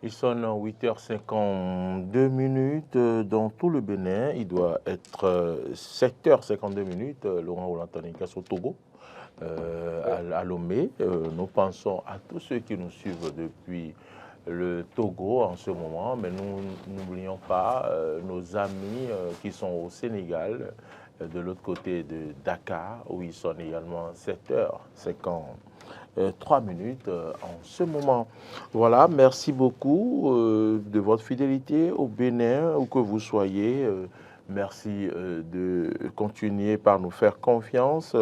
Il sonne 8h52 dans tout le Bénin. Il doit être 7h52 Laurent Roland Taninkas au Togo, à Lomé. Nous pensons à tous ceux qui nous suivent depuis le Togo en ce moment, mais nous n'oublions pas nos amis qui sont au Sénégal, de l'autre côté de Dakar, où ils sont également 7h53 en ce moment. Voilà, merci beaucoup de votre fidélité au Bénin, où que vous soyez. Merci de continuer par nous faire confiance.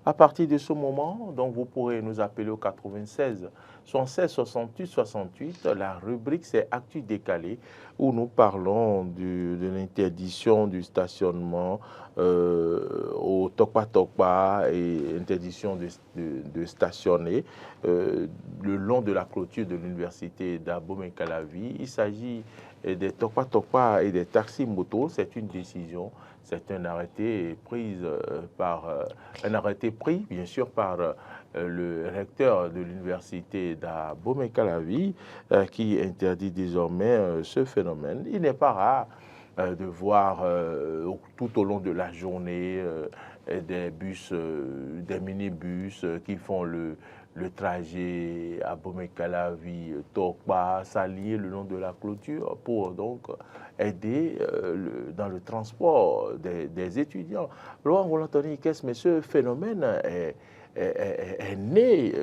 À partir de ce moment, donc vous pourrez nous appeler au 96 76 68 68. La rubrique, c'est Actu décalé, où nous parlons de l'interdiction du stationnement au Tokpa Tokpa et interdiction de stationner le long de la clôture de l'université d'Abomey-Calavi. Il s'agit des Tokpa Tokpa et des taxis motos. C'est une décision, c'est un arrêté pris bien sûr par le recteur de l'université d'Abomey-Calavi qui interdit désormais ce phénomène. Il n'est pas rare de voir tout au long de la journée des bus, des minibus qui font le trajet à Abomey-Calavi, Tokpa, s'allier le long de la clôture pour donc aider dans le transport des étudiants. Laurent Roland Taninkas, mais ce phénomène est né,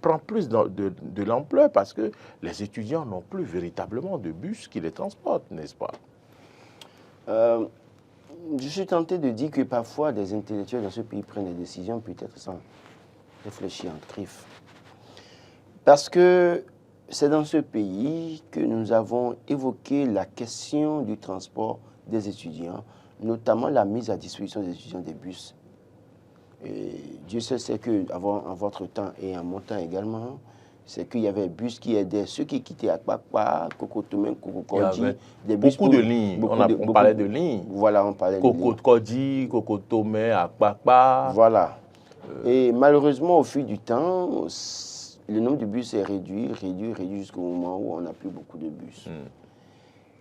prend plus de l'ampleur parce que les étudiants n'ont plus véritablement de bus qui les transportent, n'est-ce pas? Je suis tenté de dire que parfois des intellectuels dans ce pays prennent des décisions peut-être sans réfléchir en griffe. Parce que c'est dans ce pays que nous avons évoqué la question du transport des étudiants, notamment la mise à disposition des étudiants des bus. Et Dieu sait qu'en votre temps et en mon temps également, c'est qu'il y avait un bus qui aidait ceux qui quittaient Akpakpa, Kokotomen, Kokokodji, des bus beaucoup de lignes. On parlait de lignes. Voilà, on parlait de lignes. Kokokodji, Kokotomen, Akpakpa. Voilà. Et malheureusement, au fil du temps, le nombre de bus est réduit jusqu'au moment où on n'a plus beaucoup de bus.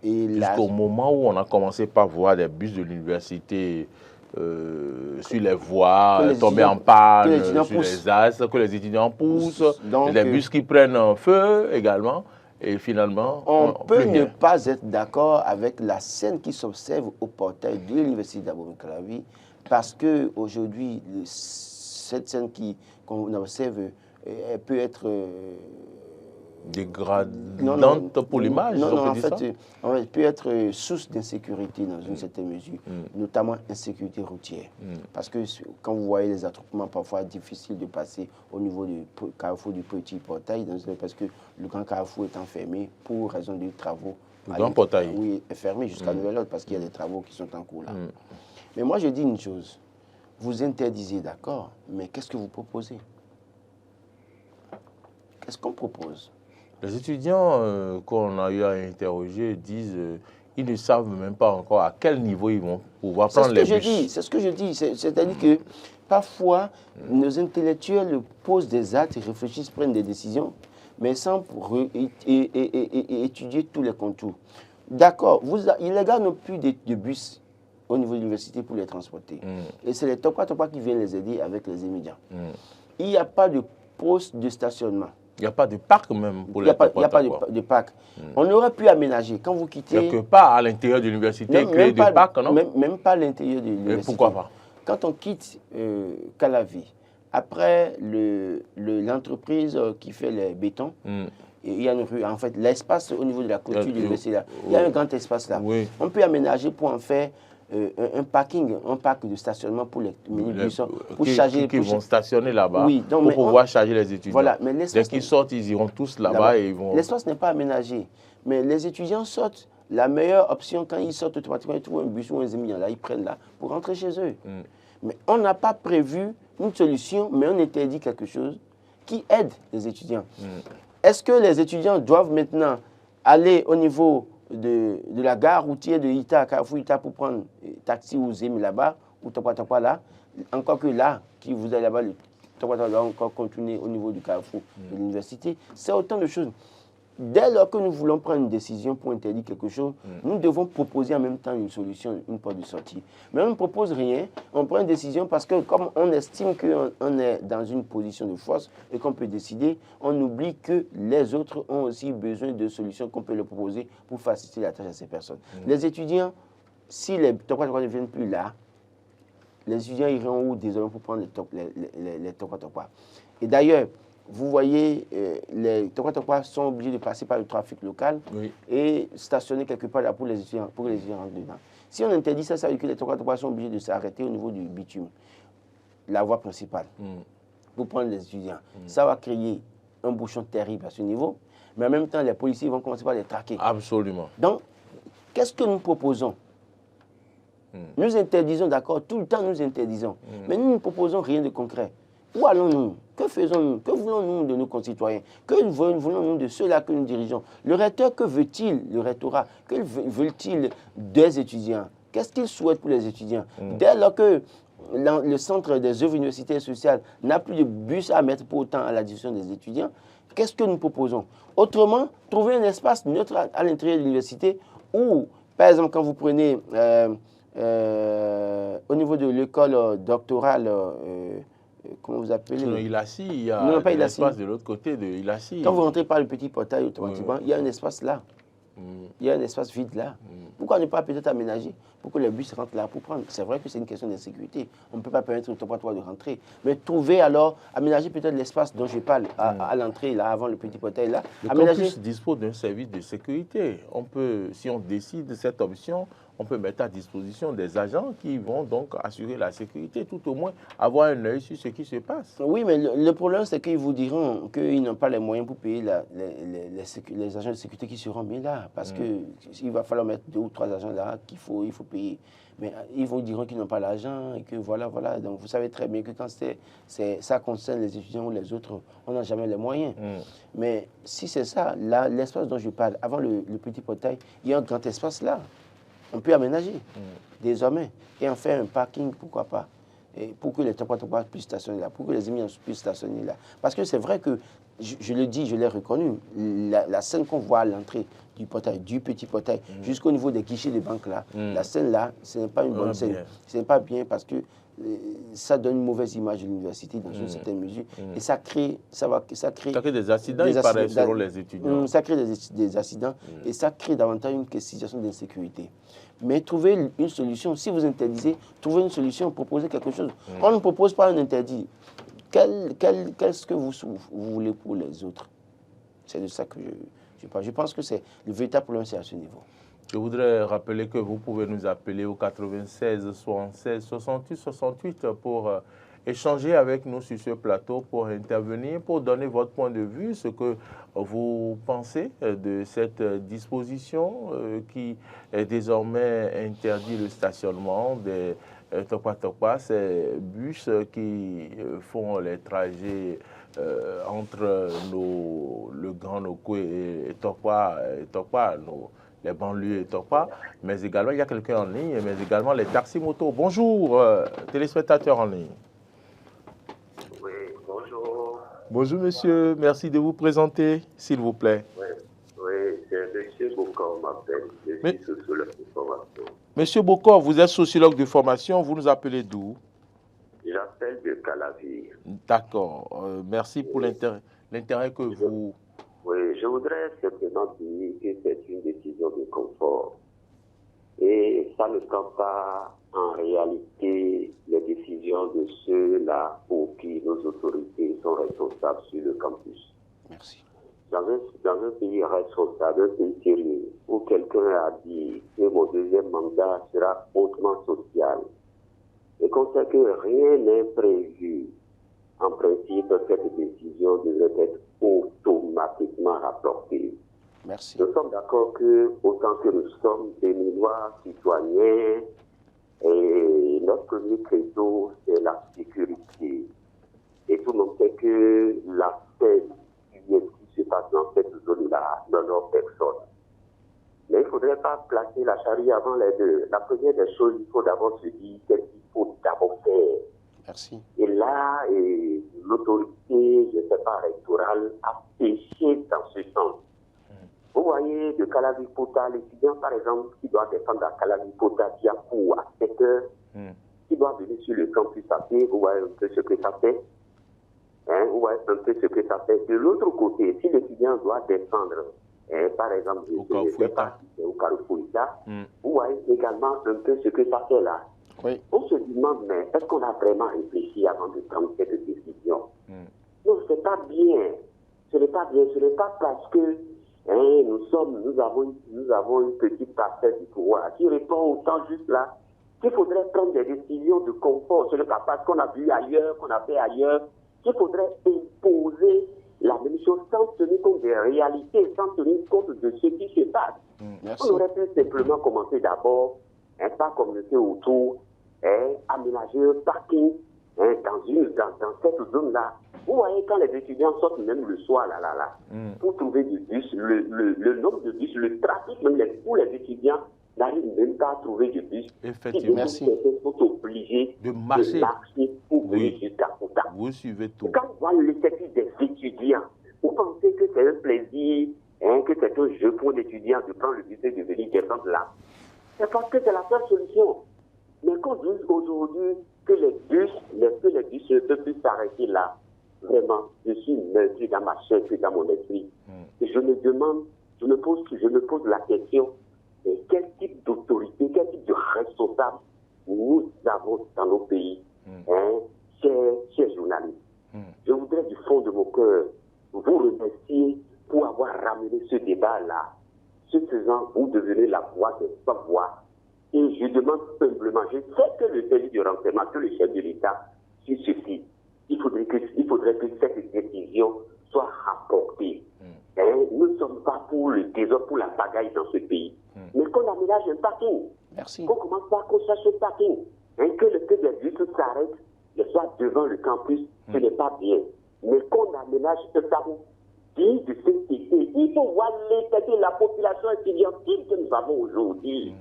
Jusqu'au moment où on a commencé par voir des bus de l'université sur les voies, tomber en panne, sur les astres, que les étudiants poussent, donc, des bus qui prennent un feu également. Et finalement, on peut ne pas être d'accord avec la scène qui s'observe au portail de l'université d'Abomey-Calavi, parce qu'aujourd'hui, cette scène qu'on observe, elle peut être dégradante pour l'image. Non, en fait, elle peut être source d'insécurité dans une certaine mesure, notamment insécurité routière. Parce que quand vous voyez les attroupements parfois difficiles de passer au niveau du carrefour du petit portail, parce que le grand carrefour est enfermé pour raison de travaux. Le grand portail? Oui, est fermé jusqu'à nouvel ordre parce qu'il y a des travaux qui sont en cours là. Mais moi, je dis une chose. Vous interdisez, d'accord, mais qu'est-ce que vous proposez? Qu'est-ce qu'on propose? Les étudiants qu'on a eu à interroger disent qu'ils ne savent même pas encore à quel niveau ils vont pouvoir prendre les bus. C'est ce que je dis. C'est-à-dire que parfois, nos intellectuels posent des actes, réfléchissent, prennent des décisions, mais sans étudier tous les contours. D'accord, les gars n'ont plus de bus au niveau de l'université pour les transporter. Et c'est les Tokpa Tokpa qui viennent les aider avec les immédiats. Il n'y a pas de poste de stationnement. Il n'y a pas de parc même pour les Tokpa Tokpa. Il n'y a pas de parc. On aurait pu aménager. Quand vous quittez... Quelque part à l'intérieur de l'université, créer des parcs, non? Même pas à l'intérieur de l'université. Pourquoi pas? Quand on quitte Calavi, après l'entreprise qui fait les bétons, il y a une rue, en fait, l'espace au niveau de la clôture de l'université, il y a un grand espace là. On peut aménager pour en faire un parc de stationnement pour les minibus, pour charger les qui vont stationner là-bas, pour pouvoir charger les étudiants. Voilà, mais dès qu'ils sortent, ils iront tous là-bas et ils vont... L'espace n'est pas aménagé, mais les étudiants sortent. La meilleure option, quand ils sortent automatiquement, ils trouvent un bus ou un étudiant là, ils prennent là pour rentrer chez eux. Mais on n'a pas prévu une solution, mais on interdit quelque chose qui aide les étudiants. Est-ce que les étudiants doivent maintenant aller au niveau de la gare routière de Ita, Carrefour Ita, pour prendre taxi ou Zémi là-bas, ou Tokpa Tokpa là? Encore que là, qui vous allez là-bas, le Tokpa Tokpa doit encore continuer au niveau du Carrefour de l'université. C'est autant de choses. dès lors que nous voulons prendre une décision pour interdire quelque chose, nous devons proposer en même temps une solution, une porte de sortie. Mais on ne propose rien, on prend une décision parce que comme on estime qu'on est dans une position de force et qu'on peut décider, on oublie que les autres ont aussi besoin de solutions qu'on peut leur proposer pour faciliter la tâche à ces personnes. Les étudiants, si les Tokwa ne viennent plus là, les étudiants iront où désormais pour prendre les Tokwa. Et d'ailleurs, vous voyez, les Tokwa sont obligés de passer par le trafic local et stationner quelque part là pour les étudiants rentrent dedans. Si on interdit ça, ça veut dire que les Tokwa sont obligés de s'arrêter au niveau du bitume, la voie principale, pour prendre les étudiants. Ça va créer un bouchon terrible à ce niveau, mais en même temps, les policiers vont commencer par les traquer. Absolument. Donc, qu'est-ce que nous proposons? Nous interdisons, d'accord, tout le temps nous interdisons, mais nous ne proposons rien de concret. Où allons-nous? Que faisons-nous? Que voulons-nous de nos concitoyens? Que voulons-nous de ceux-là que nous dirigeons? Le recteur, que veut-il, le rectorat? Que veut-il des étudiants? Qu'est-ce qu'il souhaite pour les étudiants? Dès lors que le centre des œuvres universitaires sociales n'a plus de bus à mettre pour autant à la disposition des étudiants, qu'est-ce que nous proposons? Autrement, trouver un espace neutre à l'intérieur de l'université où, par exemple, quand vous prenez au niveau de l'école doctorale, comment vous appelez? Sinon, Ilassi, il y a un espace de l'autre côté de Ilassi. Quand vous rentrez par le petit portail automatiquement, il y a un espace là. Il y a un espace vide là. Pourquoi ne pas peut-être aménager pour que les bus rentrent là pour prendre? C'est vrai que c'est une question de sécurité. On ne peut pas permettre au Tokwa de rentrer. Mais trouver alors, aménager peut-être l'espace dont je parle à l'entrée, là, avant le petit portail là. Le campus dispose d'un service de sécurité. On peut, si on décide de cette option, on peut mettre à disposition des agents qui vont donc assurer la sécurité, tout au moins avoir un œil sur ce qui se passe. Oui, mais le problème, c'est qu'ils vous diront qu'ils n'ont pas les moyens pour payer les agents de sécurité qui seront mis là, parce qu'il va falloir mettre 2 ou 3 agents là qu'il faut payer. Mais ils vous diront qu'ils n'ont pas l'argent et que voilà. Donc vous savez très bien que quand ça concerne les étudiants ou les autres, on n'a jamais les moyens. Mais si c'est ça, là, l'espace dont je parle, avant le petit portail, il y a un grand espace là. On peut aménager désormais et en faire un parking, pourquoi pas, et pour que les Tokwa puissent stationner là, pour que les étudiants puissent stationner là. Parce que c'est vrai que, je le dis, je l'ai reconnu, la scène qu'on voit à l'entrée du portail, du petit portail, jusqu'au niveau des guichets de banque là, la scène là, ce n'est pas une bonne scène. Ce n'est pas bien parce que ça donne une mauvaise image de l'université dans une certaine mesure et ça crée des accidents, il paraît, selon les étudiants. Ça crée des accidents et ça crée davantage une situation d'insécurité. Mais trouver une solution, si vous interdisez, trouvez une solution, proposez quelque chose. On ne propose pas un interdit. Qu'est-ce que vous voulez pour les autres? C'est de ça que je parle. Je pense que c'est le véritable problème, c'est à ce niveau. Je voudrais rappeler que vous pouvez nous appeler au 96 76 68 68 pour échanger avec nous sur ce plateau, pour intervenir, pour donner votre point de vue, ce que vous pensez de cette disposition qui est désormais interdit le stationnement des Tokwa, ces bus qui font les trajets entre le Grand Nokoué et Tokwa, les banlieues et Tokwa, mais également, il y a quelqu'un en ligne, mais également les taxis-motos. Bonjour, téléspectateurs en ligne. Oui, bonjour. Bonjour, monsieur. Merci de vous présenter, s'il vous plaît. Oui, c'est monsieur Bokor m'appelle. Je suis sociologue de formation. Monsieur Bokor, vous êtes sociologue de formation. Vous nous appelez d'où? J'appelle de Calavir. D'accord. Merci pour l'intérêt que vous... Oui, je voudrais simplement dire que c'est une décision de confort. Et ça ne tend pas en réalité les décisions de ceux-là pour qui nos autorités sont responsables sur le campus. Merci. Dans un pays responsable, un pays sérieux, où quelqu'un a dit que mon deuxième mandat sera hautement social, et qu'on sait que rien n'est prévu, en principe, cette décision devrait être automatiquement rapportée. Merci. Nous sommes d'accord que, autant que nous sommes des Minois citoyens, et notre premier credo, c'est la sécurité. Et tout le monde sait que la paix qui se passe dans cette zone-là n'honore personne. Mais il ne faudrait pas placer la charrue avant les deux. La première des choses, il faut d'abord se dire qu'est-ce qu'il faut d'abord faire. Merci. Et là, l'autorité, je ne sais pas, rectorale, a péché dans ce sens. voyez, de Kalavipota, l'étudiant, par exemple, qui doit descendre à Kalavipota, Diakou, à 7 heures, qui doit venir sur le campus à pied, vous voyez un peu ce que ça fait. Hein, vous voyez un peu ce que ça fait. De l'autre côté, si l'étudiant doit descendre, par exemple, au Carrefourita, vous voyez également un peu ce que ça fait là. Oui. On se demande, mais est-ce qu'on a vraiment réfléchi avant de prendre cette décision? Non, c'est pas bien. Ce n'est pas bien. Ce n'est pas parce que nous avons une petite parcelle du pouvoir qui répond au temps juste là qu'il faudrait prendre des décisions de confort. Ce n'est pas parce qu'on a vu ailleurs, qu'on a fait ailleurs, qu'il faudrait imposer la même chose sans tenir compte des réalités, sans tenir compte de ce qui se passe. On aurait pu simplement commencer d'abord, pas comme le fait autour, aménager un parking dans cette zone-là. Vous voyez, quand les étudiants sortent même le soir, pour trouver du bus, le nombre de bus, le trafic, même pour les étudiants, n'arrivent même pas à trouver du bus. Effectivement. Merci. Ils sont obligés de marcher pour venir jusqu'à Kouta. Vous suivez tout. Quand on voit l'effectif des étudiants, vous pensez que c'est un plaisir, que c'est un jeu pour l'étudiant de prendre le bus et de venir descendre là. C'est parce que c'est la seule solution. Mais qu'on dise aujourd'hui que les bus ne peuvent plus s'arrêter là, vraiment, je suis meurtri dans ma chair et dans mon esprit. Et je me pose la question, quel type d'autorité, quel type de responsable nous avons dans nos pays, chers journalistes. Je voudrais du fond de mon cœur vous remercier pour avoir ramené ce débat-là. Ce faisant, vous devenez la voix des sans-voix. Et je demande humblement, je sais que le service de renseignement, que le chef de l'État, sur ceci, il faudrait que cette décision soit rapportée. Nous ne sommes pas pour le désordre, pour la bagaille dans ce pays. Mais qu'on aménage un parking. Merci. Qu'on commence par qu'on cherche un parking. Que les bus s'arrêtent, soit devant le campus, ce n'est pas bien. Mais qu'on aménage un parking digne de ce pays. Il faut voir l'état de la population étudiantine que nous avons aujourd'hui.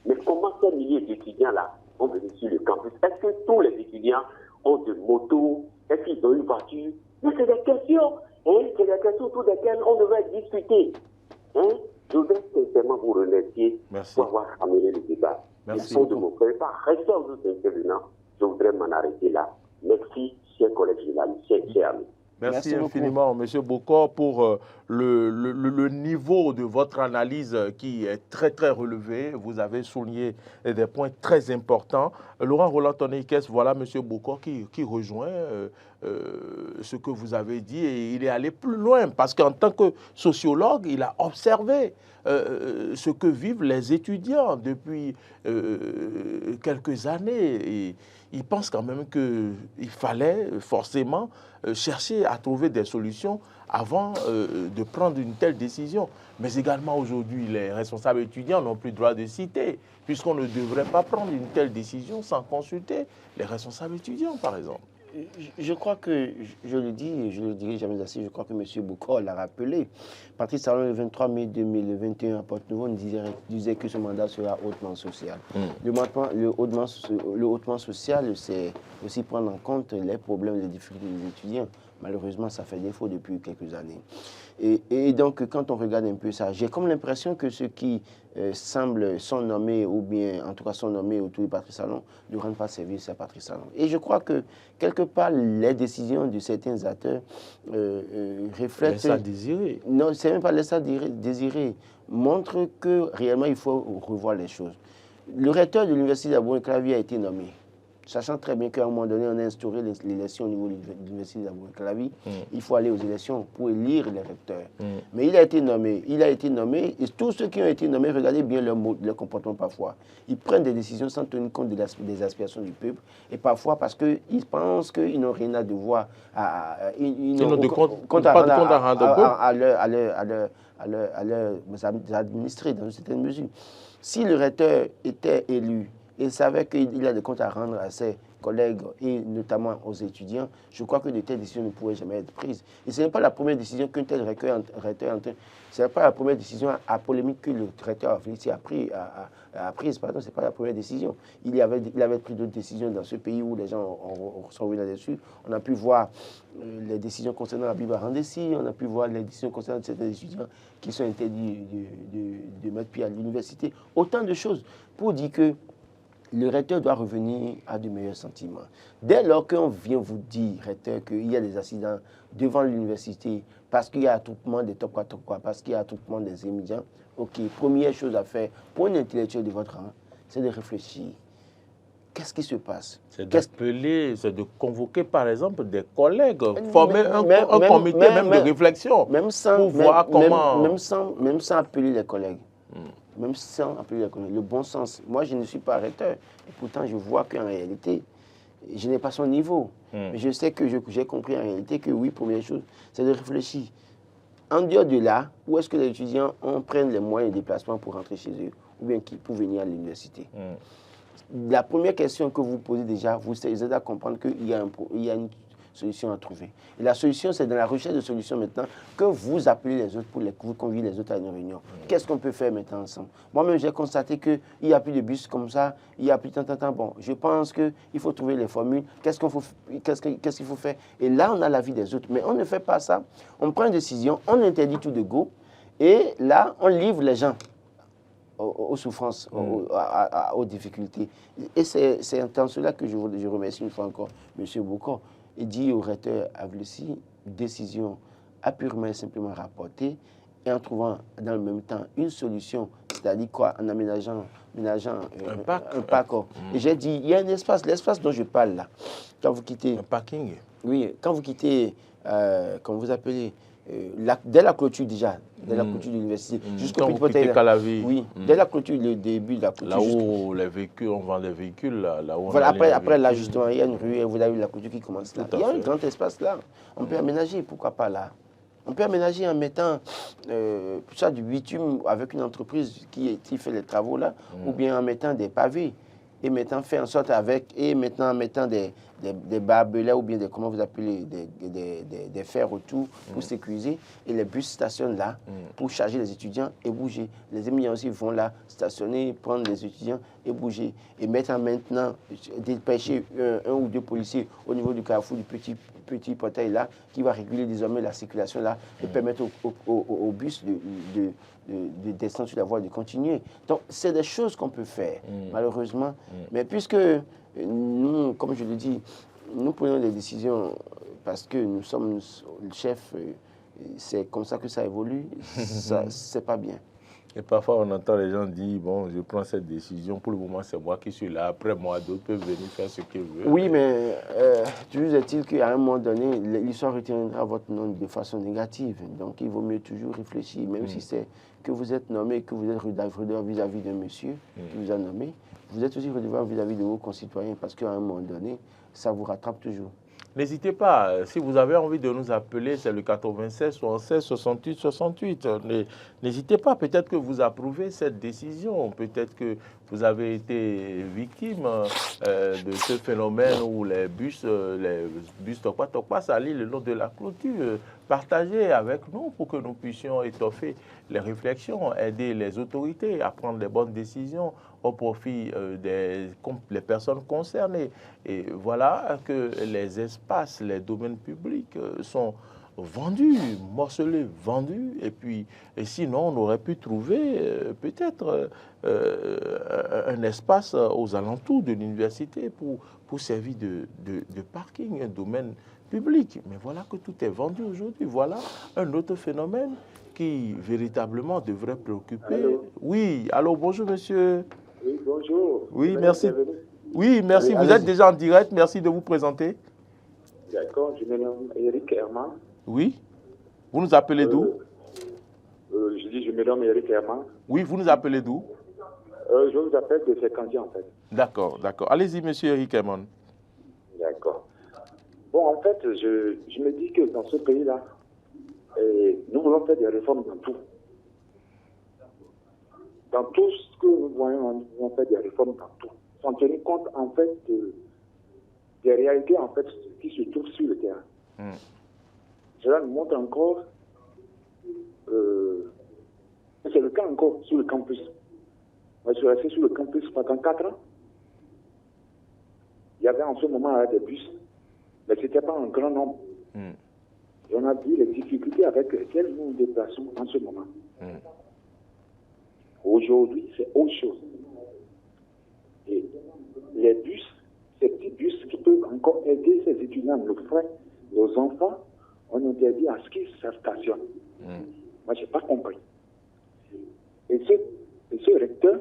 Mais comment ces milliers d'étudiants-là vont venir sur le campus? Est-ce que tous les étudiants ont de motos? Est-ce qu'ils ont une voiture? Mais c'est des questions. C'est des questions autour desquelles on devrait discuter. Je voudrais sincèrement vous remercier pour avoir amené le débat. Merci. De mon cœur, pas rester aux autres intervenants. Je voudrais m'en arrêter là. Merci, chers collègues journalistes, chers amis. Merci infiniment, M. Bokor, pour le niveau de votre analyse qui est très, très relevé. Vous avez souligné des points très importants. Laurent Roland-Tonekes, voilà M. Bokor qui rejoint ce que vous avez dit et il est allé plus loin parce qu'en tant que sociologue, il a observé ce que vivent les étudiants depuis quelques années. Et il pense quand même qu'il fallait forcément chercher à trouver des solutions avant de prendre une telle décision. Mais également aujourd'hui, les responsables étudiants n'ont plus le droit de citer, puisqu'on ne devrait pas prendre une telle décision sans consulter les responsables étudiants, par exemple. Je crois que, je le dis et je ne le dirai jamais assez, je crois que M. Bokor l'a rappelé. Patrice Talon, le 23 mai 2021, à Porte-Nouveau, disait que ce mandat sera hautement social. Le hautement social, c'est aussi prendre en compte les problèmes et les difficultés des étudiants. Malheureusement, ça fait défaut depuis quelques années. Et donc, quand on regarde un peu ça, j'ai comme l'impression que ceux qui sont nommés, ou bien en tout cas sont nommés autour de Patrice Talon, ne rendent pas service à Patrice Talon. Et je crois que, quelque part, les décisions de certains acteurs reflètent... Laisse à désirer. Non, c'est même pas laisse à désirer. Montre que, réellement, il faut revoir les choses. Le recteur de l'Université d'Abomey-Calavi a été nommé. Sachant très bien qu'à un moment donné, on a instauré l'élection au niveau de l'Université d'Abomey-Calavi. Il faut aller aux élections pour élire les recteurs. Mais il a été nommé. Et tous ceux qui ont été nommés, regardez bien leur comportement parfois. Ils prennent des décisions sans tenir compte des aspirations du peuple. Et parfois parce qu'ils pensent qu'ils n'ont rien à devoir. Ils n'ont pas de compte à leurs administrés dans une certaine mesure. Si le recteur était élu, il savait qu'il a des comptes à rendre à ses collègues et notamment aux étudiants, je crois que de telles décisions ne pourraient jamais être prises. Et ce n'est pas la première décision qu'un tel recteur est en train. Ce n'est pas la première décision à polémique que le recteur a prise. Pardon, ce n'est pas la première décision. Il avait pris d'autres décisions dans ce pays où les gens sont revenus là-dessus. On a pu voir les décisions concernant Abiba Randessi, on a pu voir les décisions concernant certains étudiants qui sont interdits de mettre pied à l'université. Autant de choses pour dire que le recteur doit revenir à de meilleurs sentiments. Dès lors qu'on vient vous dire, recteur, qu'il y a des accidents devant l'université parce qu'il y a attroupement des top 4, parce qu'il y a attroupement des étudiants, ok, première chose à faire pour un intellectuel de votre rang, c'est de réfléchir. Qu'est-ce qui se passe? C'est d'appeler, c'est de convoquer par exemple des collègues, former un comité même de réflexion même sans, pour voir comment... Même sans appeler les collègues. Même sans appeler les collègues. Le bon sens. Moi, je ne suis pas recteur. Et pourtant, je vois qu'en réalité, je n'ai pas son niveau. Mais je sais que j'ai compris en réalité que oui, première chose, c'est de réfléchir. En dehors de là, où est-ce que les étudiants prennent les moyens de déplacement pour rentrer chez eux ou bien pour venir à l'université? La première question que vous posez déjà, vous aidez à comprendre qu'il y a une solution à trouver. Et la solution, c'est dans la recherche de solutions maintenant que vous appelez les autres pour vous convier les autres à une réunion. Qu'est-ce qu'on peut faire maintenant ensemble? Moi-même, j'ai constaté qu'il n'y a plus de bus comme ça, il n'y a plus tant. Bon, je pense qu'il faut trouver les formules. Qu'est-ce qu'il faut faire? Et là, on a l'avis des autres. Mais on ne fait pas ça. On prend une décision, on interdit tout de go. Et là, on livre les gens aux souffrances, aux difficultés. Et c'est en cela que je remercie une fois encore M. Bokor. Il dit au recteur Avlessi, décision à purement et simplement rapportée et en trouvant dans le même temps une solution, c'est-à-dire quoi, en aménageant un parc. Et j'ai dit, il y a un espace, l'espace dont je parle là, quand vous quittez... Un parking. Oui, quand vous quittez, comment vous appelez, dès la clôture déjà, dès la clôture de l'université, jusqu'au petit portail. Oui, dès la clôture, le début de la clôture. Là où les véhicules, on vend les véhicules, là où voilà, après là, justement, il y a une rue et vous avez la clôture qui commence là. Il y a un grand espace là. On peut aménager, pourquoi pas là? On peut aménager en mettant ça du bitume avec une entreprise qui fait les travaux là, ou bien en mettant des pavés et maintenant faire en sorte en mettant des barbelés ou bien comment vous appelez, des fers autour pour sécuriser. Et les bus stationnent là pour charger les étudiants et bouger. Les étudiants aussi vont là stationner, prendre les étudiants et bouger. Et maintenant dépêcher un ou deux policiers au niveau du carrefour du petit portail là qui va réguler désormais la circulation là et permettre au bus de descendre sur la voie, de continuer. Donc, c'est des choses qu'on peut faire, malheureusement. Mais puisque nous, comme je le dis, nous prenons des décisions parce que nous sommes le chef, c'est comme ça que ça évolue, c'est pas bien. Et parfois, on entend les gens dire, bon, je prends cette décision, pour le moment, c'est moi qui suis là, après moi, d'autres peuvent venir faire ce qu'ils veulent. Oui, mais toujours est-il qu'à un moment donné, l'histoire retiendra votre nom de façon négative. Donc, il vaut mieux toujours réfléchir, même si c'est que vous êtes nommé, que vous êtes redevable vis-à-vis d'un monsieur qui vous a nommé, vous êtes aussi redevable vis-à-vis de vos concitoyens, parce qu'à un moment donné, ça vous rattrape toujours. N'hésitez pas, si vous avez envie de nous appeler, c'est le 96 76 68 68. N'hésitez pas, peut-être que vous approuvez cette décision, peut-être que vous avez été victime de ce phénomène où les bus Tokpa salissent le long de la clôture. Partagez avec nous pour que nous puissions étoffer les réflexions, aider les autorités à prendre les bonnes décisions au profit des personnes concernées. Et voilà que les espaces, les domaines publics sont vendus, morcelés, vendus. Et sinon, on aurait pu trouver peut-être un espace aux alentours de l'université pour servir de parking, un domaine public. Mais voilà que tout est vendu aujourd'hui. Voilà un autre phénomène qui véritablement devrait préoccuper. Allô. Oui, allô, bonjour monsieur. Oui, bonjour. Oui, merci. Oui, merci. Vous êtes déjà en direct. Merci de vous présenter. D'accord, je me nomme Eric Herman. Oui. Vous nous appelez d'où? Je me nomme Eric Herman. Oui, vous nous appelez d'où? Je vous appelle de Sécandier, en fait. D'accord, d'accord. Allez-y, monsieur Eric Herman. D'accord. Bon, en fait, je me dis que dans ce pays-là, nous voulons faire des réformes dans tout. Dans tout ce que nous voyons, nous voulons faire des réformes dans tout. Sans tenir compte, en fait, des réalités en fait qui se trouvent sur le terrain. Cela nous montre encore, c'est le cas encore sur le campus. Moi, je suis resté sur le campus pendant 4 ans. Il y avait en ce moment des bus, mais ce n'était pas un grand nombre. Et on a vu les difficultés avec lesquelles nous nous déplaçons en ce moment. Aujourd'hui, c'est autre chose. Et les bus, ces petits bus qui peuvent encore aider ces étudiants, nos frères, nos enfants, on interdit à ce qu'ils se stationnent. Moi, je n'ai pas compris. Et ce recteur,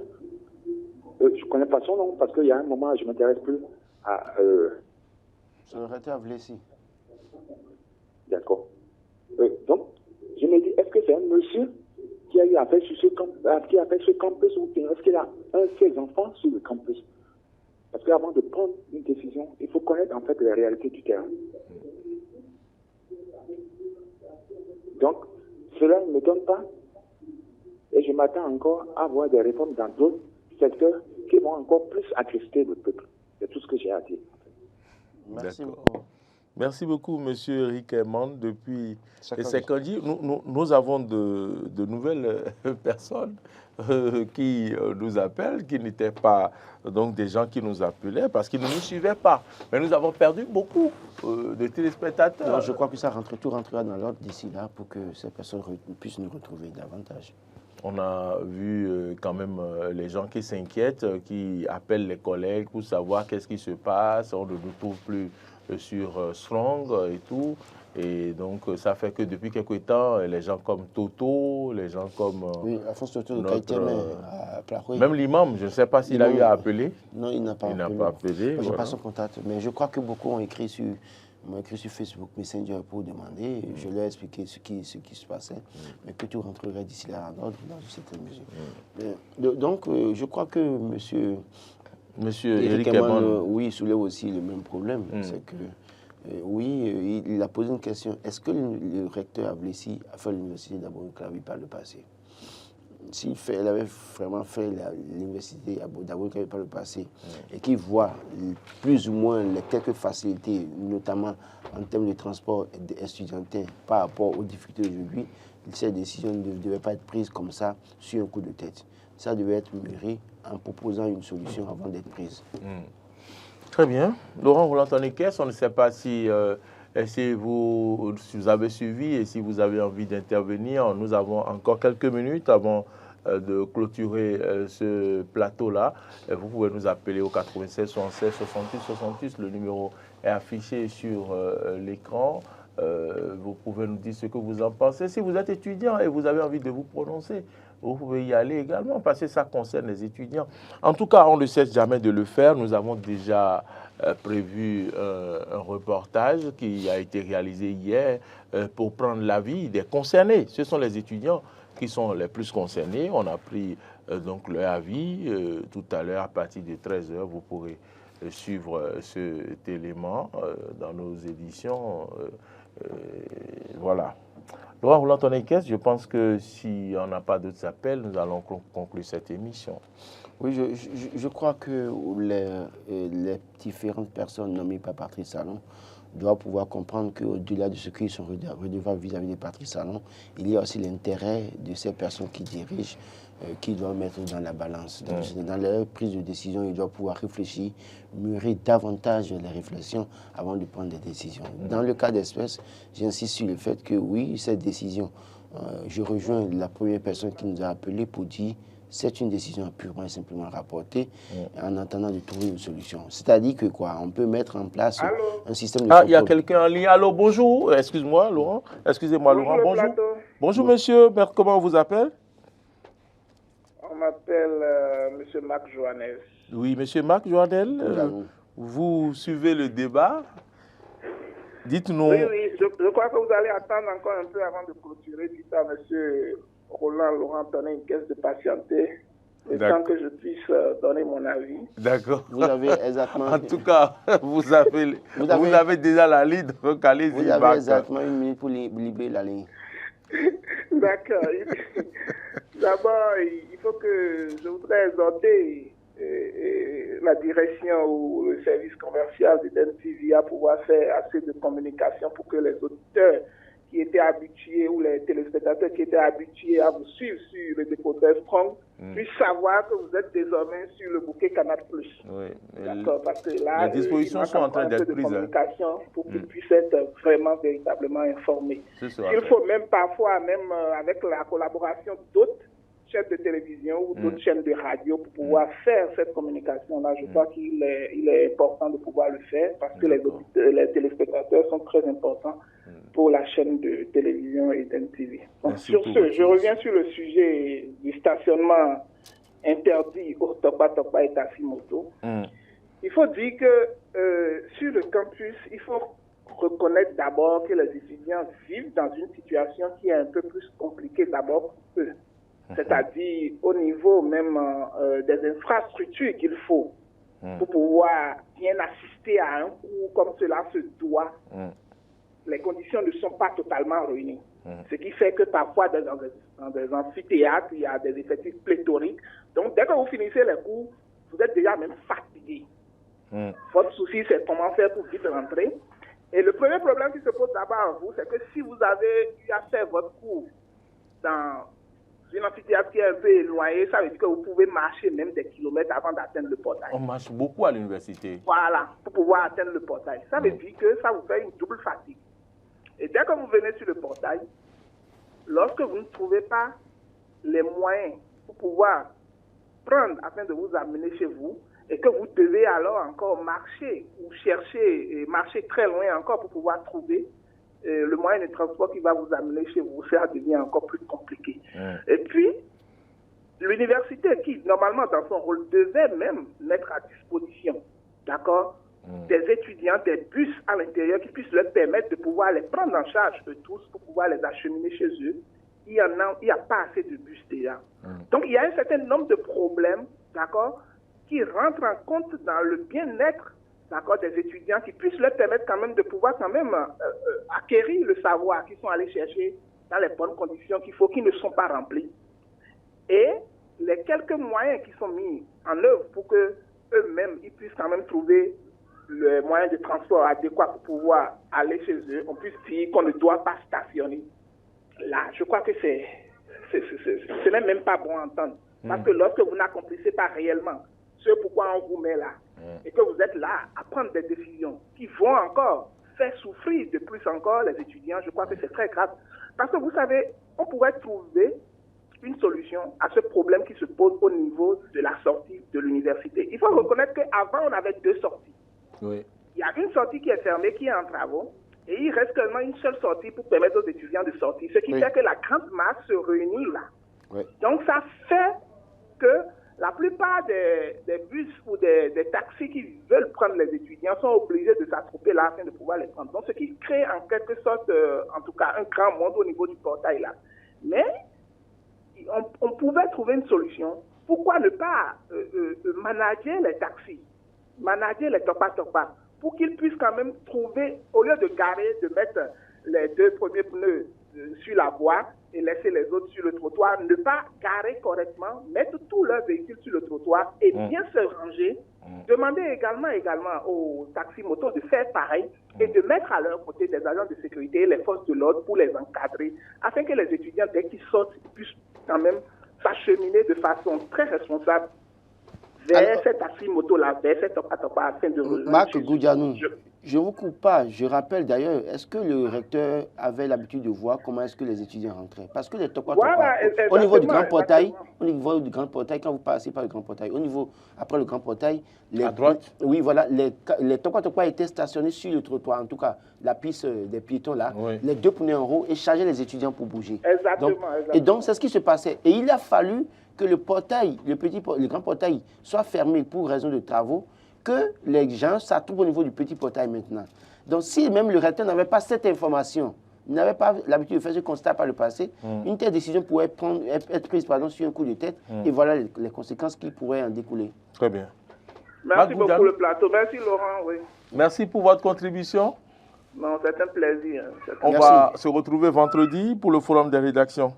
je ne connais pas son nom parce qu'il y a un moment, je ne m'intéresse plus à... C'est le recteur Vlessi. D'accord. Donc, je me dis, est-ce que c'est un monsieur qui a eu affaire sur ce campus ou bien est-ce qu'il a un de ses enfants sur le campus? Parce qu'avant de prendre une décision, il faut connaître en fait les réalités du terrain. Donc, cela ne me donne pas, et je m'attends encore à voir des réformes dans d'autres secteurs qui vont encore plus attrister le peuple. C'est tout ce que j'ai à dire. Merci beaucoup. Merci beaucoup, M. Eric Aymon. Depuis Sekondi, nous avons de nouvelles personnes qui nous appellent, qui n'étaient pas donc des gens qui nous appelaient parce qu'ils ne nous suivaient pas. Mais nous avons perdu beaucoup de téléspectateurs. Non, je crois que tout rentrera dans l'ordre d'ici là pour que ces personnes puissent nous retrouver davantage. On a vu quand même les gens qui s'inquiètent, qui appellent les collègues pour savoir qu'est-ce qui se passe. On ne nous trouve plus sur Strong et tout. Et donc, ça fait que depuis quelque temps, les gens comme Toto, les gens comme... oui, Alphonse Toto de Kaïtemé, même l'imam, je ne sais pas s'il a eu à appeler. Non, il n'a pas appelé. Je n'ai pas son contact. Mais je crois que beaucoup ont écrit sur Facebook Messenger pour demander. Je leur ai expliqué ce qui se passait, mais que tout rentrerait d'ici là en ordre dans une certaine mesure. Donc, je crois que Monsieur Eric Aymon, oui, soulève aussi le même problème. C'est que, oui, il a posé une question. Est-ce que le recteur Vlessi a fait l'université d'Abou-Klabi par le passé? Elle avait vraiment fait l'université d'Abou-Klabi par le passé et qu'il voit plus ou moins les quelques facilités, notamment en termes de transport estudiantin par rapport aux difficultés d'aujourd'hui, ces décisions ne devaient pas être prises comme ça sur un coup de tête. Ça devait être mûri en proposant une solution avant d'être prise. Très bien. Laurent, vous l'entendez qu'est-ce? On ne sait pas si vous avez suivi et si vous avez envie d'intervenir. Nous avons encore quelques minutes avant de clôturer ce plateau-là. Vous pouvez nous appeler au 96 76 68 68. Le numéro est affiché sur l'écran. Vous pouvez nous dire ce que vous en pensez. Si vous êtes étudiant et vous avez envie de vous prononcer, vous pouvez y aller également parce que ça concerne les étudiants. En tout cas, on ne cesse jamais de le faire. Nous avons déjà prévu un reportage qui a été réalisé hier pour prendre l'avis des concernés. Ce sont les étudiants qui sont les plus concernés. On a pris donc leur avis tout à l'heure à partir de 13 h. Vous pourrez suivre cet élément dans nos éditions. Voilà. Laurent, vous l'entendez qu'est-ce? Je pense que si on n'a pas d'autres appels, nous allons conclure cette émission. Oui, je crois que les différentes personnes nommées par Patrice Talon doivent pouvoir comprendre qu'au-delà de ce qu'ils sont redevables vis-à-vis de Patrice Talon, il y a aussi l'intérêt de ces personnes qui dirigent, qui doivent mettre dans la balance. Donc, dans leur prise de décision, ils doivent pouvoir réfléchir, mûrir davantage les réflexions avant de prendre des décisions. Dans le cas d'espèce, j'insiste sur le fait que oui, cette décision, je rejoins la première personne qui nous a appelé pour dire c'est une décision purement et simplement rapportée en attendant de trouver une solution. C'est-à-dire que quoi, on peut mettre en place un système de... Ah, il y a quelqu'un en ligne. Allô, bonjour. Excuse-moi, Laurent. Excusez-moi, Laurent. Bonjour. Bonjour, monsieur. Comment on vous appelle? On m'appelle monsieur Marc Joannel. Oui, monsieur Marc Joannel. Vous suivez le débat. Dites-nous... Oui, je crois que vous allez attendre encore un peu avant de clôturer. Dites à monsieur Roland Laurent donner une caisse de patienté, le temps que je puisse donner mon avis. D'accord. Vous avez exactement... En tout cas, vous avez déjà la ligne, donc allez-y. Vous avez exactement 1 minute pour libérer la ligne. D'accord. D'abord, il faut que je voudrais exhorter la direction ou le service commercial de DenTV à pouvoir faire assez de communication pour que les auditeurs qui étaient habitués ou les téléspectateurs qui étaient habitués à vous suivre sur le décodeur Strong puissent savoir que vous êtes désormais sur le bouquet Canal+. Oui. D'accord, parce que là, les dispositions sont en train d'être prises. Communication pour qu'ils puissent être vraiment, véritablement informés. Il faut même parfois, même avec la collaboration d'autres chaînes de télévision ou d'autres chaînes de radio pour pouvoir faire cette communication-là. Je crois qu'il est important de pouvoir le faire parce que les téléspectateurs sont très importants pour la chaîne de télévision et d'NTV. Donc, sur ce, je reviens sur le sujet du stationnement interdit au Tokpa Tokpa et Tasimoto. Il faut dire que sur le campus, il faut reconnaître d'abord que les étudiants vivent dans une situation qui est un peu plus compliquée d'abord pour eux. C'est-à-dire au niveau même des infrastructures qu'il faut pour pouvoir bien assister à un cours comme cela se doit. Les conditions ne sont pas totalement réunies. Ce qui fait que parfois dans des amphithéâtres, il y a des effectifs pléthoriques. Donc dès que vous finissez les cours, vous êtes déjà même fatigué. Votre souci, c'est comment faire pour vite rentrer. Et le premier problème qui se pose d'abord à vous, c'est que si vous avez eu à faire votre cours dans une amphithéâtre qui est un peu éloignée, ça veut dire que vous pouvez marcher même des kilomètres avant d'atteindre le portail. On marche beaucoup à l'université. Voilà, pour pouvoir atteindre le portail. Ça veut dire que ça vous fait une double fatigue. Et dès que vous venez sur le portail, lorsque vous ne trouvez pas les moyens pour pouvoir prendre afin de vous amener chez vous, et que vous devez alors encore marcher ou chercher, et marcher très loin encore pour pouvoir trouver le moyen de transport qui va vous amener chez vous, ça devient encore plus compliqué. Et puis, l'université qui, normalement, dans son rôle, devait même mettre à disposition, d'accord, des étudiants, des bus à l'intérieur qui puissent leur permettre de pouvoir les prendre en charge, eux tous, pour pouvoir les acheminer chez eux. Il n'y a pas assez de bus déjà. Donc, il y a un certain nombre de problèmes, d'accord, qui rentrent en compte dans le bien-être, d'accord, des étudiants, qui puissent leur permettre quand même de pouvoir quand même acquérir le savoir qu'ils sont allés chercher dans les bonnes conditions qu'il faut, qui ne sont pas remplis. Et les quelques moyens qui sont mis en œuvre pour que eux-mêmes, ils puissent quand même trouver le moyen de transport adéquat pour pouvoir aller chez eux, on puisse dire qu'on ne doit pas stationner. Là, je crois que ce n'est même pas bon à entendre. Parce que lorsque vous n'accomplissez pas réellement ce pourquoi on vous met là, et que vous êtes là à prendre des décisions qui vont encore faire souffrir de plus encore les étudiants, je crois que c'est très grave. Parce que vous savez, on pourrait trouver une solution à ce problème qui se pose au niveau de la sortie de l'université. Il faut reconnaître qu'avant, on avait deux sorties. Il y a une sortie qui est fermée, qui est en travaux, et il reste seulement une seule sortie pour permettre aux étudiants de sortir, ce qui fait que la grande masse se réunit là. Donc ça fait que la plupart des bus ou des taxis qui veulent prendre les étudiants sont obligés de s'attrouper là afin de pouvoir les prendre. Donc ce qui crée en quelque sorte, en tout cas, un grand monde au niveau du portail là. Mais on pouvait trouver une solution. Pourquoi ne pas manager les taxis, manager les topa-topa, pour qu'ils puissent quand même trouver, au lieu de garer, de mettre les deux premiers pneus sur la voie et laisser les autres sur le trottoir, ne pas garer correctement, mettre tous leurs véhicules sur le trottoir et bien se ranger. Demander également aux taxis-motos de faire pareil et de mettre à leur côté des agents de sécurité et les forces de l'ordre pour les encadrer, afin que les étudiants, dès qu'ils sortent, puissent quand même s'acheminer de façon très responsable vers cette taxi-moto-là, vers cette topa-topa, afin de rejoindre... Marc Goudianou, je ne vous coupe pas. Je rappelle d'ailleurs, est-ce que le recteur avait l'habitude de voir comment est-ce que les étudiants rentraient? Parce que les topa-topa, au niveau du grand portail, quand vous passez par le grand portail, après le grand portail, à droite, oui, voilà, les topa-topa étaient stationnés sur le trottoir, en tout cas, la piste des piétons là, les deux pneus en haut et chargeaient les étudiants pour bouger. Exactement. Et donc, c'est ce qui se passait. Et il a fallu que le portail, le grand portail, soit fermé pour raison de travaux, que les gens s'attroupent au niveau du petit portail maintenant. Donc, si même le recteur n'avait pas cette information, n'avait pas l'habitude de faire ce constat par le passé, une telle décision pourrait être prise sur un coup de tête, et voilà les conséquences qui pourraient en découler. Très bien. Merci beaucoup le plateau. Merci Laurent. Oui. Merci pour votre contribution. Non, c'est un plaisir. On va se retrouver vendredi pour le forum des rédactions.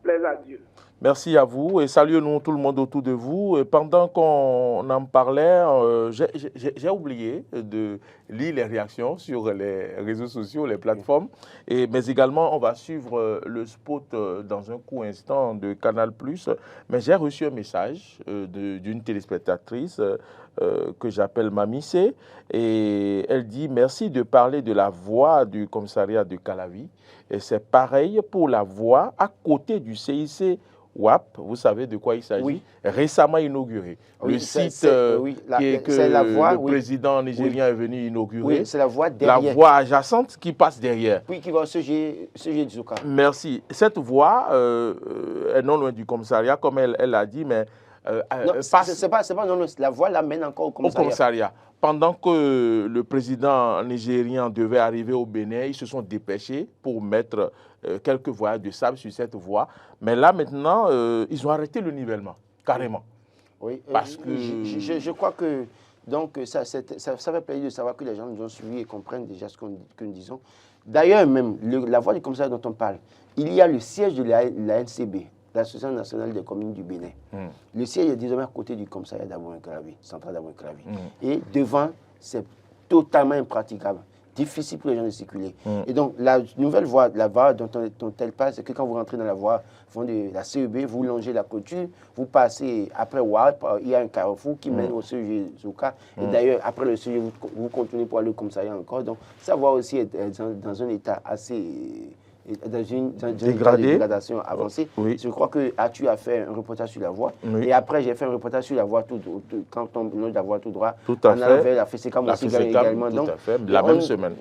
Plaisir à Dieu. Merci à vous et saluez-nous tout le monde autour de vous. Et pendant qu'on en parlait, j'ai oublié de lire les réactions sur les réseaux sociaux, les plateformes. Mais également, on va suivre le spot dans un court instant de Canal+. Mais j'ai reçu un message d'une téléspectatrice que j'appelle Mamissé. Et elle dit « Merci de parler de la voie du commissariat de Calavi. Et c'est pareil pour la voie à côté du CIC WAP, vous savez de quoi il s'agit, oui. Récemment inauguré. Oui, le site que la voie, le président nigérien est venu inaugurer. Oui, c'est la voie derrière. La voie adjacente qui passe derrière. Oui, qui va au CG Dzuka. Merci. Cette voie est non loin du commissariat, comme elle l'a dit, mais... c'est pas non, la voie la mène encore au commissariat. Pendant que le président nigérien devait arriver au Bénin, ils se sont dépêchés pour mettre quelques voies de sable sur cette voie. Mais là, maintenant, ils ont arrêté le nivellement, carrément. Oui, parce que... je crois que donc, ça fait plaisir de savoir que les gens nous ont suivis et comprennent déjà ce que nous disons. D'ailleurs, même, la voie du commissariat dont on parle, il y a le siège de la NCB, l'Association nationale des communes du Bénin. Le siège est désormais à côté du commissariat d'Abou-Enclavi, central d'Abou-Enclavi. Et devant, c'est totalement impraticable. Difficile pour les gens de circuler. Et donc, la nouvelle voie, la voie dont elle passe, c'est que quand vous rentrez dans la voie de la CEB, vous longez la clôture, vous passez après WAP, il y a un carrefour qui mène au CEG Zouka. Et d'ailleurs, après le CEG, vous continuez pour aller au commissariat encore. Donc, ça voie aussi est dans un état assez... dans une dégradation avancée. Oui. Je crois que tu as fait un reportage sur la voie. Oui. Et après, j'ai fait un reportage sur la voie quand on longe la voie tout droit. Tout à fait. Vers la FECECAM aussi également. Tout Donc, à fait. La même semaine.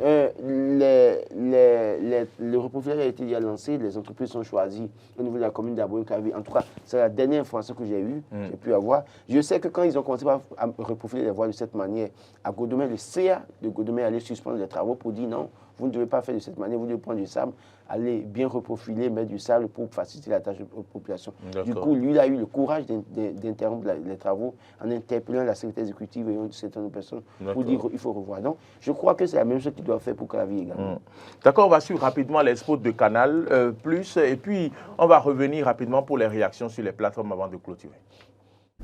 Le reportage a été déjà lancé. Les entreprises sont choisies au niveau de la commune d'Abou-Enclavi. En tout cas, c'est la dernière information que j'ai eue, j'ai pu avoir. Je sais que quand ils ont commencé à reprofiler les voies de cette manière, à Godomé, le CA de Godomé allait suspendre les travaux pour dire non, vous ne devez pas faire de cette manière, vous devez prendre du sable, aller bien reprofiler, mettre du sable pour faciliter la tâche aux populations. Du coup, lui, il a eu le courage d'interrompre les travaux en interpellant la secrétaire exécutive et certaines personnes pour dire qu'il faut revoir. Donc, je crois que c'est la même chose qu'il doit faire pour Calavi également. D'accord, on va suivre rapidement les spots de Canal+, et puis on va revenir rapidement pour les réactions sur les plateformes avant de clôturer.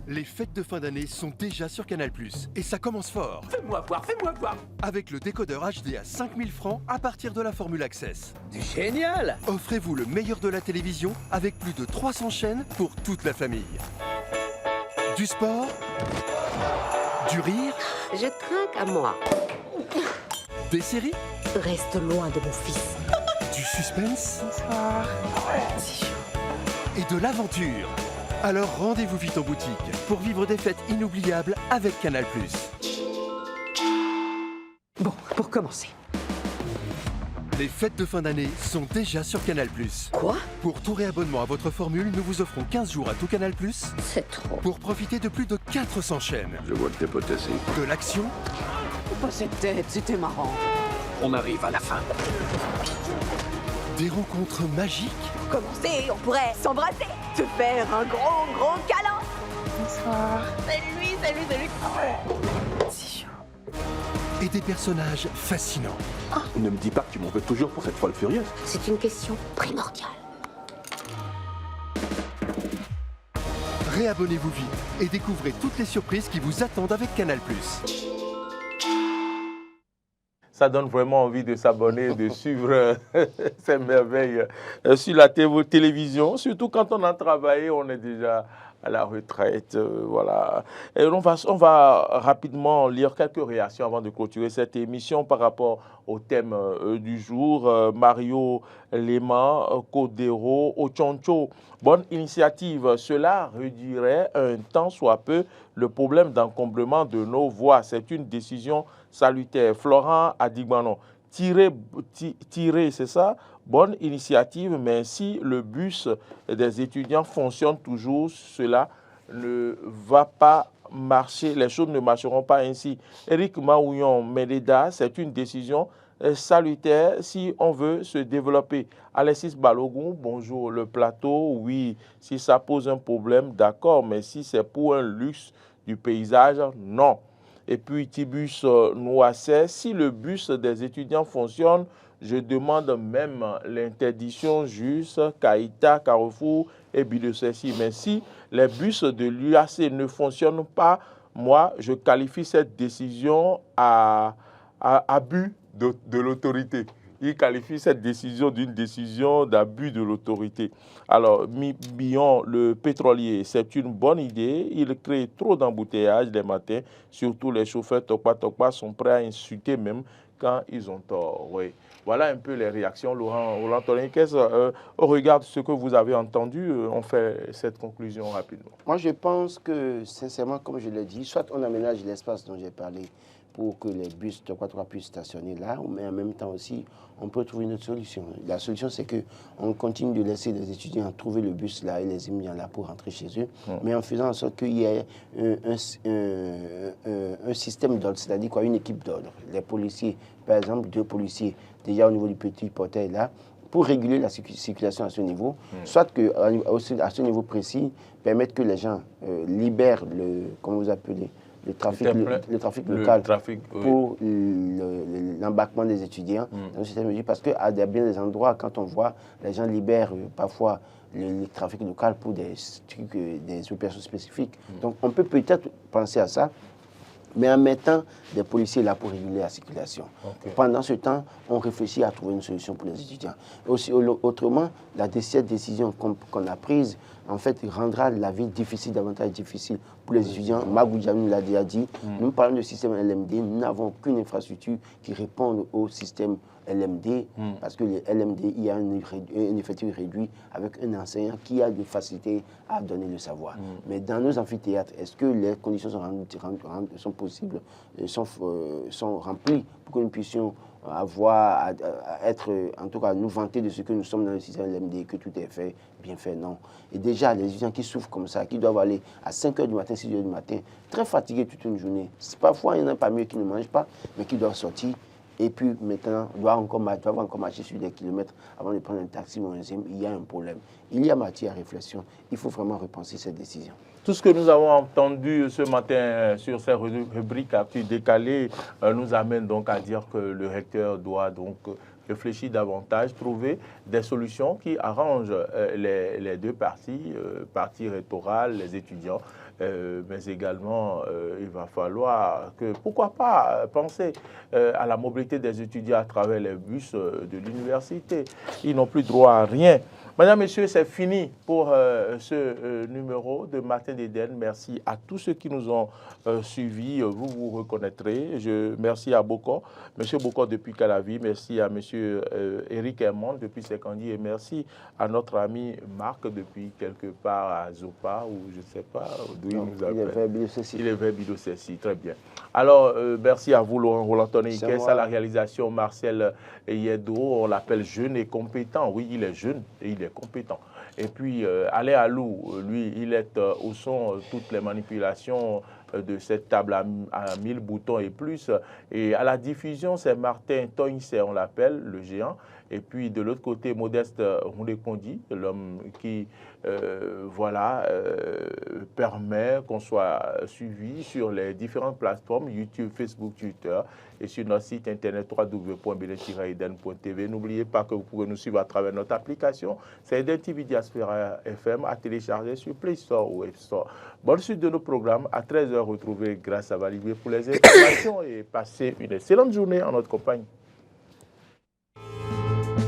Les fêtes de fin d'année sont déjà sur Canal+, et ça commence fort. Fais-moi voir, fais-moi voir. Avec le décodeur HD à 5000 francs à partir de la formule Access. Génial. Offrez-vous le meilleur de la télévision avec plus de 300 chaînes pour toute la famille. Du sport, du rire, Je trinque à moi. des séries, Reste loin de mon fils. du suspense Bonsoir. et de l'aventure. Alors rendez-vous vite en boutique pour vivre des fêtes inoubliables avec Canal+. Bon, pour commencer. Les fêtes de fin d'année sont déjà sur Canal+. Quoi? Pour tout réabonnement à votre formule, nous vous offrons 15 jours à tout Canal+, C'est trop. pour profiter de plus de 400 chaînes. Je vois que t'es potassé. De l'action, Pas cette tête, c'était marrant. On arrive à la fin. des rencontres magiques, Commencer, on pourrait s'embrasser, se faire un gros câlin. Bonsoir. Salut. C'est chaud. et des personnages fascinants. Ne me dis pas que tu m'en veux toujours pour cette folle furieuse. C'est une question primordiale. Réabonnez-vous vite et découvrez toutes les surprises qui vous attendent avec Canal+. Ça donne vraiment envie de s'abonner, de suivre ces merveilles sur la télévision. Surtout quand on a travaillé, on est déjà à la retraite. Voilà. Et on va rapidement lire quelques réactions avant de clôturer cette émission par rapport au thème du jour. Mario Lema, Codero, Ochoncho. Bonne initiative. Cela réduirait un tant soit peu le problème d'encomblement de nos voies. C'est une décision salutaire. Florent Adigbanon. Tirer, c'est ça? Bonne initiative, mais si le bus des étudiants fonctionne toujours, cela ne va pas marcher. Les choses ne marcheront pas ainsi. Eric Maouillon Mededa, c'est une décision salutaire si on veut se développer. Alexis Balogun, bonjour. Le plateau, oui, si ça pose un problème, d'accord, mais si c'est pour un luxe du paysage, non. Et puis Tibus Noisset, si le bus des étudiants fonctionne, Je demande même l'interdiction juste Caïta, Carrefour et Bidocessi. Mais si les bus de l'UAC ne fonctionnent pas, moi, je qualifie cette décision à abus de l'autorité. Il qualifie cette décision d'une décision d'abus de l'autorité. Alors, Billon, le pétrolier, c'est une bonne idée. Il crée trop d'embouteillages les matins. Surtout les chauffeurs Tokpa sont prêts à insulter même quand ils ont tort. Oui. Voilà un peu les réactions, Roland Tolinquez. Au regard de ce que vous avez entendu, on fait cette conclusion rapidement. Moi, je pense que, sincèrement, comme je l'ai dit, soit on aménage l'espace dont j'ai parlé pour que les bus de 3 puissent stationner là, mais en même temps aussi, on peut trouver une autre solution. La solution, c'est qu'on continue de laisser les étudiants trouver le bus là et les étudiants là pour rentrer chez eux, mais en faisant en sorte qu'il y ait un système d'ordre, c'est-à-dire quoi, une équipe d'ordre. Les policiers, par exemple, 2 policiers, déjà au niveau du petit portail là, pour réguler la circulation à ce niveau, soit qu'à ce niveau précis, permettre que les gens libèrent comment vous appelez, le trafic local pour l'embarquement des étudiants dans le système éducatif. Parce qu'à bien des endroits, quand on voit, les gens libèrent parfois le trafic local pour des opérations spécifiques. Donc on peut peut-être penser à ça, mais en mettant des policiers là pour réguler la circulation. Pendant ce temps, on réfléchit à trouver une solution pour les étudiants. Aussi, autrement, cette décision qu'on a prise, en fait, rendra la vie difficile, davantage difficile pour les étudiants. Magoudja nous l'a déjà dit. Nous parlons de système LMD, nous n'avons aucune infrastructure qui réponde au système LMD, parce que le LMD, il y a un effectif réduit avec un enseignant qui a des facilités à donner le savoir. Mais dans nos amphithéâtres, est-ce que les conditions sont possibles, sont remplies pour que nous puissions être, en tout cas, nous vanter de ce que nous sommes dans le système LMD, que tout est fait, bien fait, non. Et déjà, les étudiants qui souffrent comme ça, qui doivent aller à 5 h du matin, 6 h du matin, très fatigués toute une journée. Parfois, il y en a pas mieux qui ne mangent pas, mais qui doivent sortir. Et puis maintenant, doivent encore marcher sur des kilomètres avant de prendre un taxi ou un ZIM. Il y a un problème. Il y a matière à réflexion. Il faut vraiment repenser cette décision. Tout ce que nous avons entendu ce matin sur ces rubriques Actu Décalé nous amène donc à dire que le recteur doit donc réfléchir davantage, trouver des solutions qui arrangent les deux parties, partie rectorale, les étudiants, mais également il va falloir que, pourquoi pas, penser à la mobilité des étudiants à travers les bus de l'université. Ils n'ont plus droit à rien. Mesdames, Messieurs, c'est fini pour ce numéro de Matin d'Éden. Merci à tous ceux qui nous ont suivis. Vous vous reconnaîtrez. Merci à Boko, M. Boko depuis Calavi. Merci à M. Eric Hermond depuis Sekondi. Et merci à notre ami Marc depuis quelque part à Zopa, ou je ne sais pas d'où il nous appelle. Il est vers Bidocessi. Très bien. Alors, merci à vous, Roland Tolinquez, à la réalisation, Marcel Yedo. On l'appelle jeune et compétent. Oui, il est jeune et il est compétent. Et puis, Alain Alou, lui, il est au son toutes les manipulations de cette table à 1000 boutons et plus. Et à la diffusion, c'est Martin Toynse, on l'appelle, le géant. Et puis, de l'autre côté, Modeste Roulekondi, l'homme qui, permet qu'on soit suivi sur les différentes plateformes, YouTube, Facebook, Twitter, et sur notre site internet www.belen-eden.tv. N'oubliez pas que vous pouvez nous suivre à travers notre application. C'est Eden TV Diaspora FM à télécharger sur Play Store ou App Store. Bonne suite de nos programmes. À 13 h, retrouvez grâce à Valivier pour les informations et passez une excellente journée en notre compagnie.